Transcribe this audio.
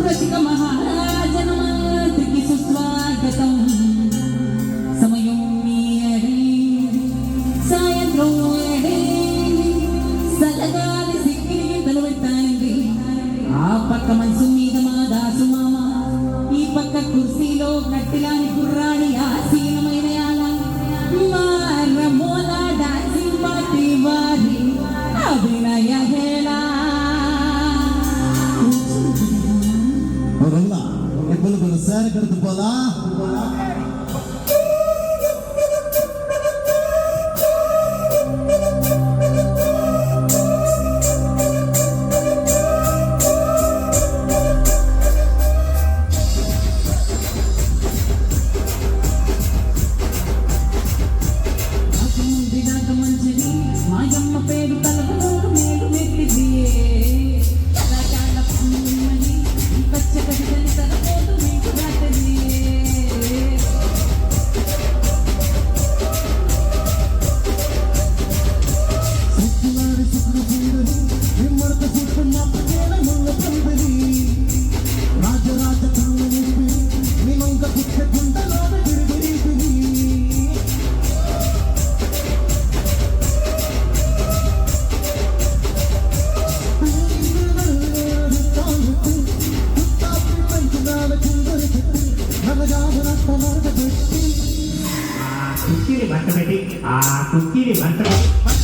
రసిక మహారాజనమాతికి సుస్వాగతం. సమయం మీయడే సాయంత్రం ఏడే సలగాలి సిక్కిని తలవెట్టాయండి. ఆ పక్క మనసు మీద మా దాసు మామ, ఈ పక్క కుర్సీలో కట్టిలాని గుర్రాని ఆసీనమైన యాల మారమోల డాన్సింగ్ పార్టీ వారి అభినయ హేళ. ఇప్పుడు సార్ కడుతు పోదా మాయమ్మ పేరు తలపులోడు మేలు వెట్టిది. కళాకాల పుణ్యమని ఈ పచ్చ కవితని తలపోటు మీకు రాటది. రాజరాజ కళ్ళు నింపి నిమంక పుట్ట గుండలో గిరిగిరి. కుక్కీని మంట పెట్టి